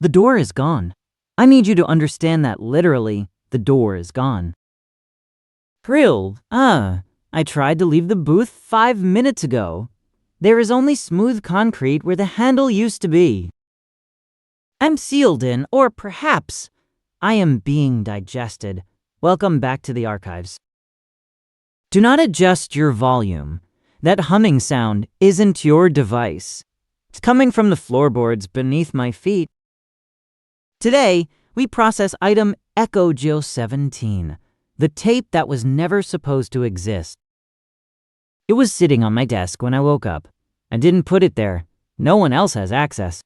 The door is gone. I need you to understand that literally, the door is gone. Krill, I tried to leave the booth 5 minutes ago. There is only smooth concrete where the handle used to be. I'm sealed in, or perhaps I am being digested. Welcome back to the archives. Do not adjust your volume. That humming sound isn't your device. It's coming from the floorboards beneath my feet. Today, we process item EP-014, the tape that was never supposed to exist. It was sitting on my desk when I woke up. I didn't put it there. No one else has access.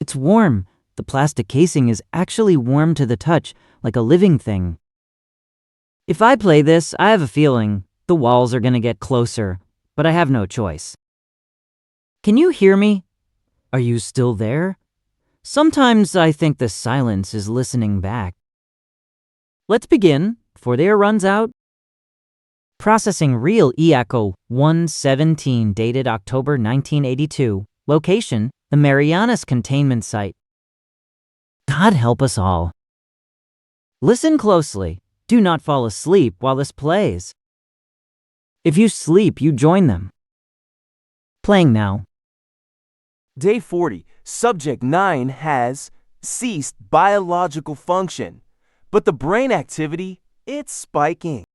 It's warm. The plastic casing is actually warm to the touch, like a living thing. If I play this, I have a feeling the walls are gonna get closer, but I have no choice. Can you hear me? Are you still there? Sometimes I think the silence is listening back. Let's begin before the air runs out. Processing real EP-014 dated October 1982. Location, the Marianas Containment Site. God help us all. Listen closely. Do not fall asleep while this plays. If you sleep, you join them. Playing now. Day 40. Subject 9 has ceased biological function, but the brain activity, it's spiking.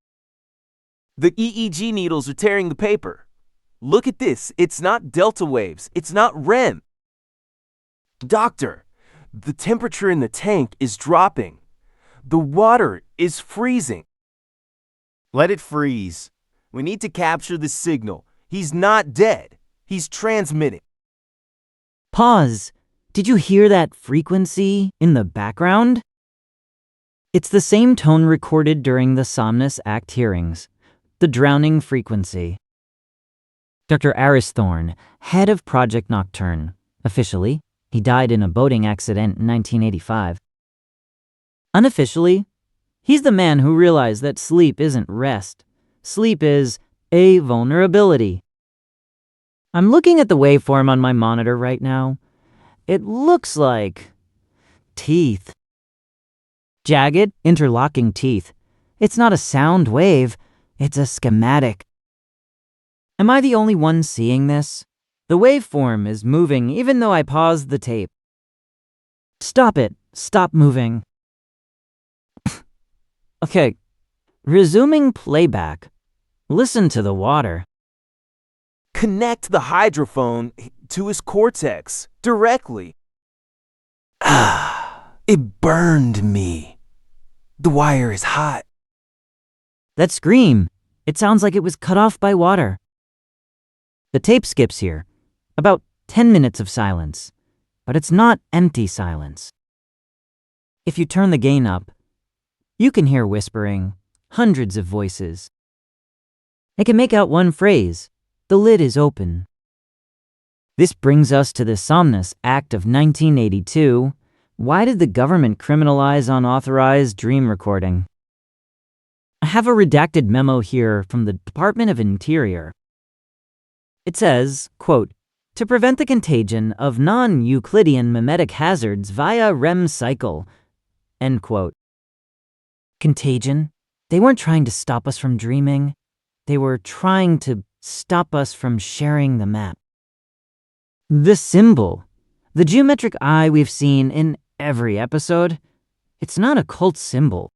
The EEG needles are tearing the paper. Look at this. It's not delta waves. It's not REM. Doctor, the temperature in the tank is dropping. The water is freezing. Let it freeze. We need to capture the signal. He's not dead. He's transmitting. Pause. Did you hear that frequency in the background? It's the same tone recorded during the Somnus Act hearings, the drowning frequency. Dr. Aristhorn, head of Project Nocturn. Officially, he died in a boating accident in 1985. Unofficially, he's the man who realized that sleep isn't rest. Sleep is a vulnerability. I'm looking at the waveform on my monitor right now. It looks like teeth. Jagged, interlocking teeth. It's not a sound wave, it's a schematic. Am I the only one seeing this? The waveform is moving even though I paused the tape. Stop it. Stop moving. Okay, resuming playback. Listen to the water. Connect the hydrophone to his cortex directly. It burned me. The wire is hot. That scream, it sounds like it was cut off by water. The tape skips here. About 10 minutes of silence. But it's not empty silence. If you turn the gain up, you can hear whispering, hundreds of voices. I can make out one phrase, the lid is open. This brings us to the Somnus Act of 1982. Why did the government criminalize unauthorized dream recording? I have a redacted memo here from the Department of Interior. It says, quote, to prevent the contagion of non-Euclidean mimetic hazards via REM cycle, end quote. Contagion? They weren't trying to stop us from dreaming. They were trying to stop us from sharing the map. The symbol, the geometric eye we've seen in every episode, it's not a cult symbol.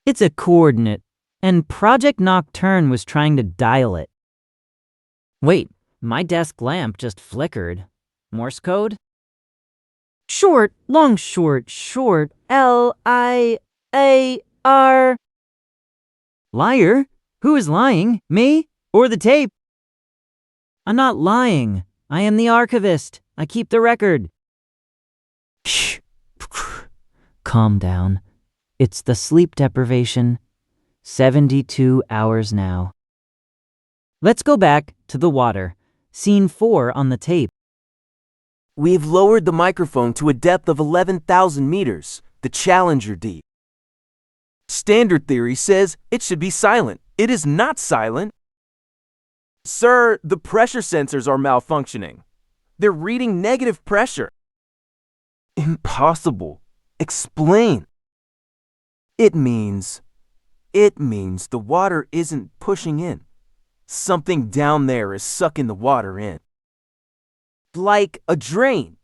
It's a coordinate, and Project Nocturn was trying to dial it. Wait, my desk lamp just flickered. Morse code? Short, long, short, L-I-A-R. Liar? Who is lying? Me? Or the tape? I'm not lying. I am the archivist. I keep the record. Shh. Calm down. It's the sleep deprivation. 72 hours now. Let's go back to the water. Scene 4 on the tape. We've lowered the microphone to a depth of 11,000 meters, the Challenger deep. Standard theory says it should be silent. It is not silent. Sir, the pressure sensors are malfunctioning. They're reading negative pressure. Impossible. Explain. It means the water isn't pushing in. Something down there is sucking the water in. Like a drain.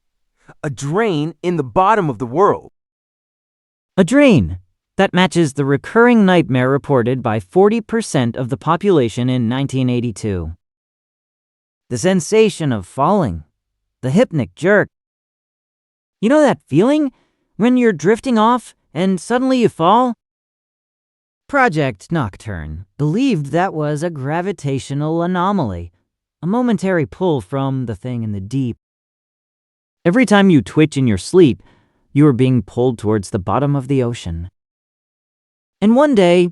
A drain in the bottom of the world. A drain. That matches the recurring nightmare reported by 40% of the population in 1982. The sensation of falling. The hypnic jerk. You know that feeling when you're drifting off and suddenly you fall? Project Nocturn believed that was a gravitational anomaly, a momentary pull from the thing in the deep. Every time you twitch in your sleep, you are being pulled towards the bottom of the ocean. And one day,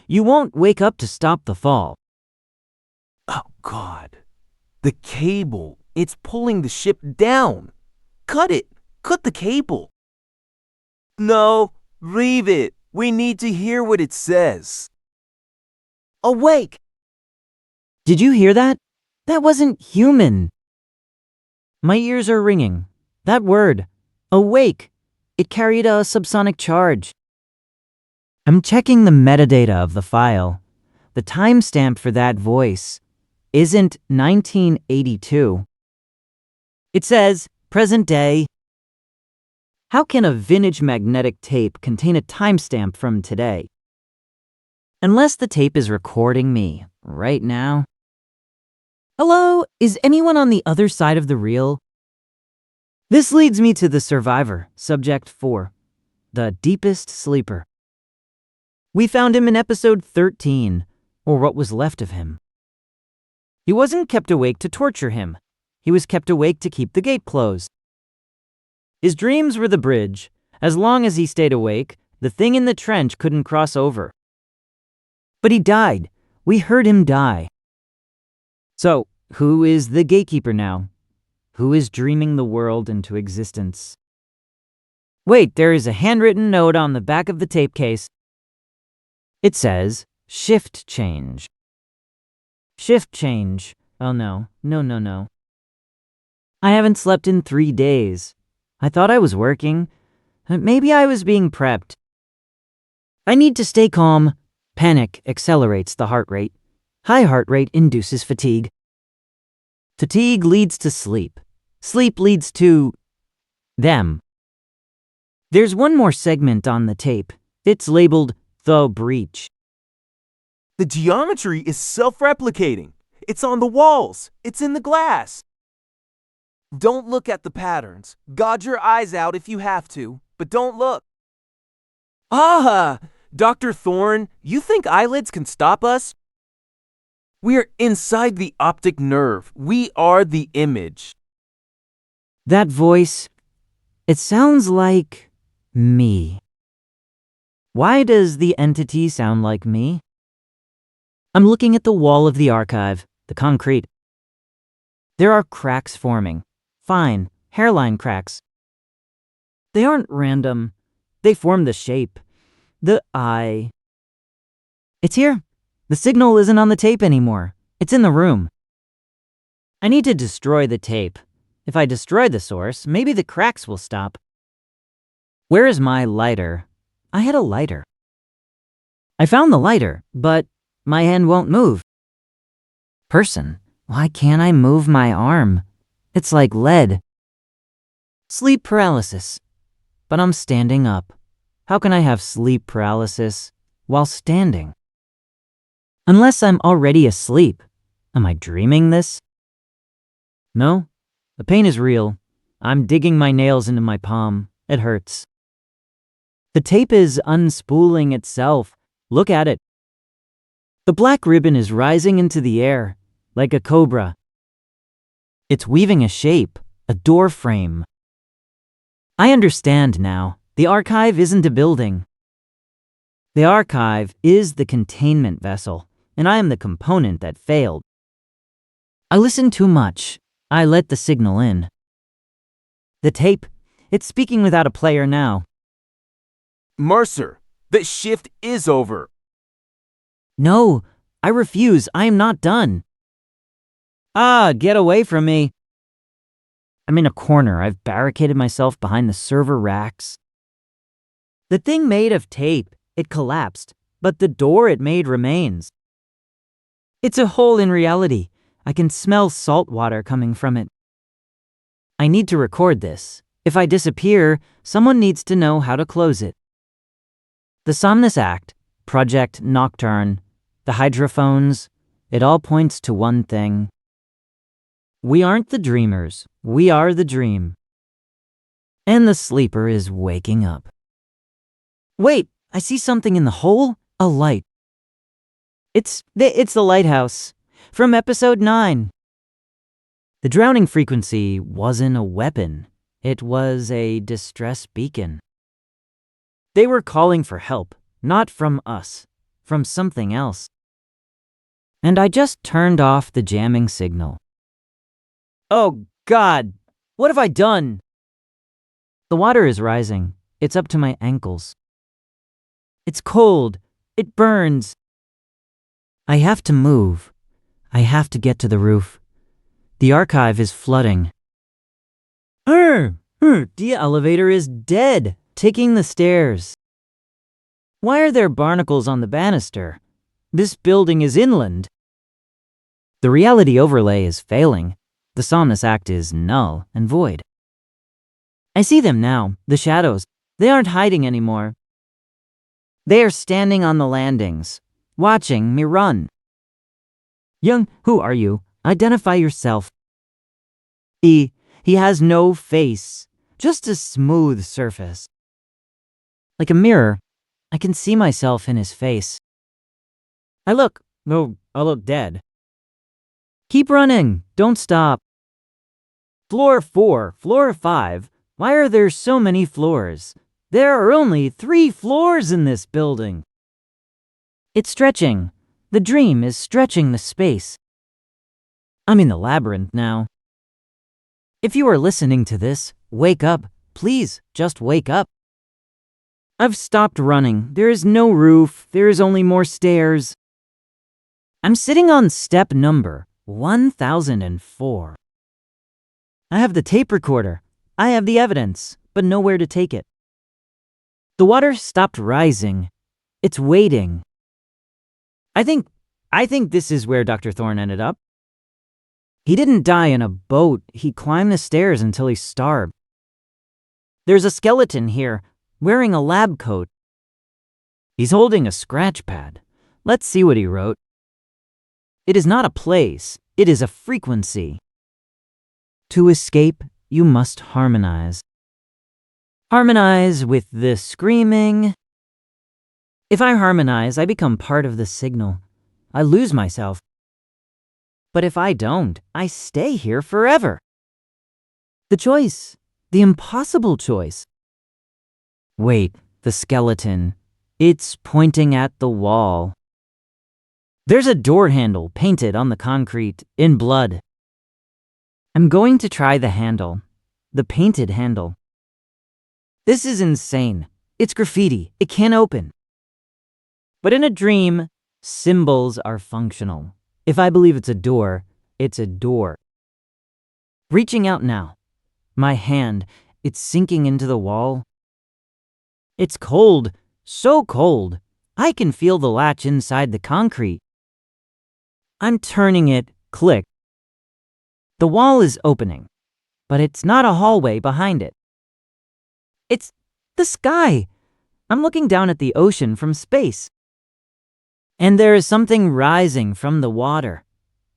you won't wake up to stop the fall. Oh, God. The cable. It's pulling the ship down. Cut it. Cut the cable. No, leave it. We need to hear what it says. Awake! Did you hear that? That wasn't human. My ears are ringing. That word, awake, it carried a subsonic charge. I'm checking the metadata of the file. The timestamp for that voice isn't 1982. It says present day. How can a vintage magnetic tape contain a timestamp from today? Unless the tape is recording me right now. Hello, is anyone on the other side of the reel? This leads me to the survivor, subject 4, the deepest sleeper. We found him in episode 13, or what was left of him. He wasn't kept awake to torture him. He was kept awake to keep the gate closed. His dreams were the bridge. As long as he stayed awake, the thing in the trench couldn't cross over. But he died. We heard him die. So, who is the gatekeeper now? Who is dreaming the world into existence? Wait, there is a handwritten note on the back of the tape case. It says, shift change. Shift change. Oh no. I haven't slept in 3 days. I thought I was working. Maybe I was being prepped. I need to stay calm. Panic accelerates the heart rate. High heart rate induces fatigue. Fatigue leads to sleep. Sleep leads to them. There's one more segment on the tape. It's labeled The Breach. The geometry is self-replicating. It's on the walls. It's in the glass. Don't look at the patterns. Gouge your eyes out if you have to, but don't look. Ah, Dr. Thorne, you think eyelids can stop us? We're inside the optic nerve. We are the image. That voice, it sounds like me. Why does the entity sound like me? I'm looking at the wall of the archive, the concrete. There are cracks forming. Fine, hairline cracks. They aren't random. They form the shape. The eye. It's here. The signal isn't on the tape anymore. It's in the room. I need to destroy the tape. If I destroy the source, maybe the cracks will stop. Where is my lighter? I had a lighter. I found the lighter, but my hand won't move. Person, why can't I move my arm? It's like lead. Sleep paralysis. But I'm standing up. How can I have sleep paralysis while standing? Unless I'm already asleep. Am I dreaming this? No, the pain is real. I'm digging my nails into my palm. It hurts. The tape is unspooling itself. Look at it. The black ribbon is rising into the air, like a cobra. It's weaving a shape, a door frame. I understand now. The archive isn't a building. The archive is the containment vessel, and I am the component that failed. I listened too much. I let the signal in. The tape, it's speaking without a player now. Mercer, the shift is over. No, I refuse. I am not done. Ah, get away from me. I'm in a corner. I've barricaded myself behind the server racks. The thing made of tape, it collapsed, but the door it made remains. It's a hole in reality. I can smell salt water coming from it. I need to record this. If I disappear, someone needs to know how to close it. The Somnus Act, Project Nocturn, the hydrophones, it all points to one thing. We aren't the dreamers, we are the dream. And the sleeper is waking up. Wait, I see something in the hole? A light. It's the lighthouse from episode 9. The drowning frequency wasn't a weapon. It was a distress beacon. They were calling for help, not from us, from something else. And I just turned off the jamming signal. Oh God, what have I done? The water is rising. It's up to my ankles. It's cold. It burns. I have to move. I have to get to the roof. The archive is flooding. The elevator is dead, taking the stairs. Why are there barnacles on the banister? This building is inland. The reality overlay is failing. The Somnus Act is null and void. I see them now, the shadows. They aren't hiding anymore. They are standing on the landings, watching me run. Young, who are you? Identify yourself. He has no face, just a smooth surface. Like a mirror, I can see myself in his face. I look dead. Keep running, don't stop. Floor 4, floor 5, why are there so many floors? There are only 3 floors in this building. It's stretching. The dream is stretching the space. I'm in the labyrinth now. If you are listening to this, wake up. Please, just wake up. I've stopped running. There is no roof. There is only more stairs. I'm sitting on step number 1004. I have the tape recorder. I have the evidence, but nowhere to take it. The water stopped rising. It's waiting. I think this is where Dr. Thorne ended up. He didn't die in a boat. He climbed the stairs until he starved. There's a skeleton here, wearing a lab coat. He's holding a scratch pad. Let's see what he wrote. It is not a place. It is a frequency. To escape, you must harmonize. Harmonize with the screaming. If I harmonize, I become part of the signal. I lose myself. But if I don't, I stay here forever. The choice, the impossible choice. Wait, the skeleton. It's pointing at the wall. There's a door handle painted on the concrete in blood. I'm going to try the handle, the painted handle. This is insane. It's graffiti. It can't open. But in a dream, symbols are functional. If I believe it's a door, it's a door. Reaching out now. My hand, it's sinking into the wall. It's cold, so cold. I can feel the latch inside the concrete. I'm turning it, click. The wall is opening, but it's not a hallway behind it. It's the sky. I'm looking down at the ocean from space. And there is something rising from the water,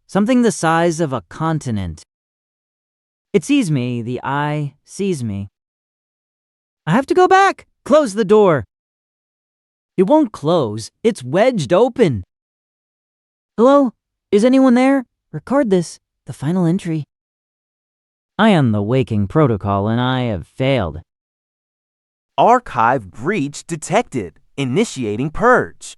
something the size of a continent. It sees me, the eye sees me. I have to go back. Close the door. It won't close. It's wedged open. Hello? Is anyone there? Record this, the final entry. I am the waking protocol and I have failed. Archive breach detected. Initiating purge.